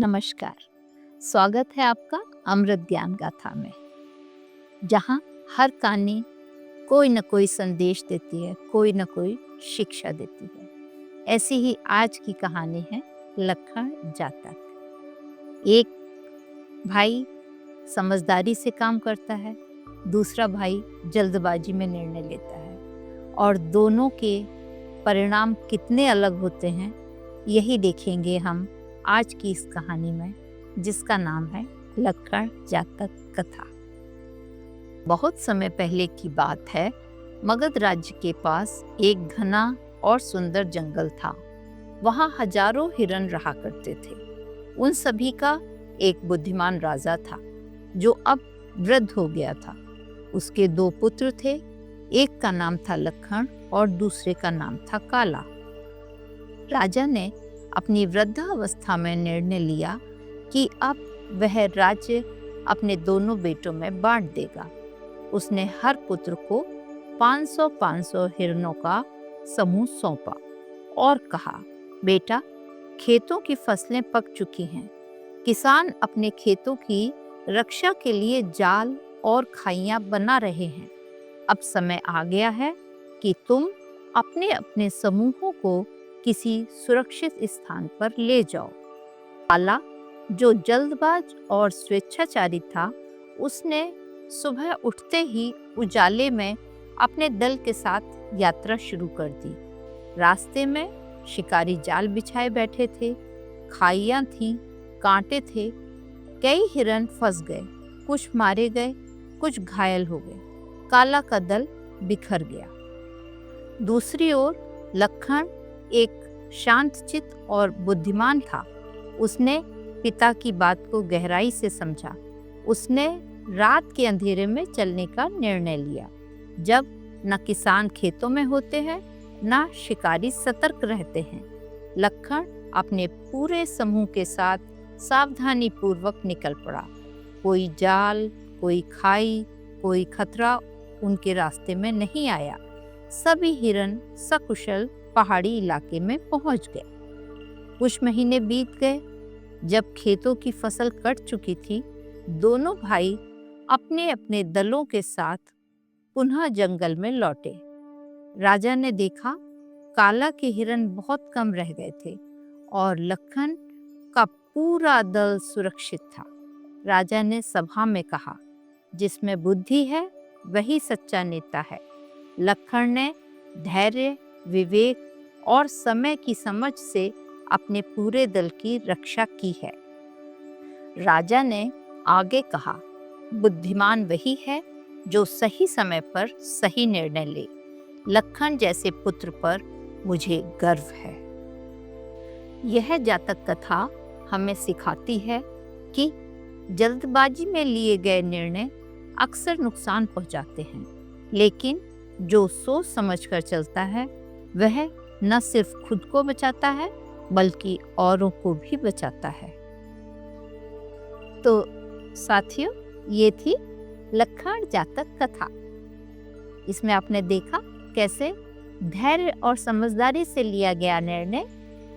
नमस्कार। स्वागत है आपका अमृत ज्ञान गाथा में, जहाँ हर कहानी कोई न कोई संदेश देती है, कोई न कोई शिक्षा देती है। ऐसी ही आज की कहानी है लखन जातक। एक भाई समझदारी से काम करता है, दूसरा भाई जल्दबाजी में निर्णय लेता है, और दोनों के परिणाम कितने अलग होते हैं यही देखेंगे हम आज की इस कहानी में, जिसका नाम है लखन जातक कथा। बहुत समय पहले की बात है। मगध राज्य के पास एक घना और सुंदर जंगल था। वहाँ हजारों हिरन रहा करते थे। उन सभी का एक बुद्धिमान राजा था, जो अब वृद्ध हो गया था। उसके दो पुत्र थे, एक का नाम था लखन और दूसरे का नाम था काला। राजा ने अपनी वृद्धावस्था में निर्णय लिया कि अब वह राज्य अपने दोनों बेटों में बांट देगा। उसने हर पुत्र को 500-500 हिरणों का समूह सौंपा और कहा, बेटा, खेतों की फसलें पक चुकी हैं। किसान अपने खेतों की रक्षा के लिए जाल और खाइयां बना रहे हैं। अब समय आ गया है कि तुम अपने अपने समूहों को किसी सुरक्षित स्थान पर ले जाओ। काला, जो जल्दबाज और स्वेच्छाचारी था, उसने सुबह उठते ही उजाले में अपने दल के साथ यात्रा शुरू कर दी। रास्ते में शिकारी जाल बिछाए बैठे थे, खाइयां थीं, कांटे थे। कई हिरन फंस गए, कुछ मारे गए, कुछ घायल हो गए। काला का दल बिखर गया। दूसरी ओर लखन एक शांतचित्त और बुद्धिमान था। उसने पिता की बात को गहराई से समझा। उसने रात के अंधेरे में चलने का निर्णय लिया, जब न किसान खेतों में होते हैं, न शिकारी सतर्क रहते हैं। लखन अपने पूरे समूह के साथ सावधानी पूर्वक निकल पड़ा। कोई जाल, कोई खाई, कोई खतरा उनके रास्ते में नहीं आया। सभी हिरन सकुशल पहाड़ी इलाके में पहुंच गए। कुछ महीने बीत गए। जब खेतों की फसल कट चुकी थी, दोनों भाई अपने अपने दलों के साथ पुनः जंगल में लौटे। राजा ने देखा काला के हिरन बहुत कम रह गए थे और लखन का पूरा दल सुरक्षित था। राजा ने सभा में कहा, जिसमें बुद्धि है वही सच्चा नेता है। लखन ने धैर्य, विवेक और समय की समझ से अपने पूरे दल की रक्षा की है। राजा ने आगे कहा, बुद्धिमान वही है जो सही समय पर सही निर्णय ले। लखन जैसे पुत्र पर मुझे गर्व है। यह जातक कथा हमें सिखाती है कि जल्दबाजी में लिए गए निर्णय अक्सर नुकसान पहुंचाते हैं, लेकिन जो सोच समझकर चलता है वह न सिर्फ खुद को बचाता है, बल्कि औरों को भी बचाता है। तो साथियों, ये थी लखन जातक कथा। इसमें आपने देखा कैसे धैर्य और समझदारी से लिया गया निर्णय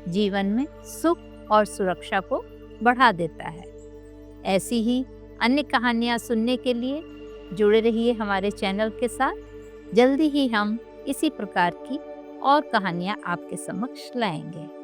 जीवन में सुख और सुरक्षा को बढ़ा देता है। ऐसी ही अन्य कहानियां सुनने के लिए जुड़े रहिए हमारे चैनल के साथ। जल्दी ही हम इसी प्रकार की और कहानियां आपके समक्ष लाएंगे।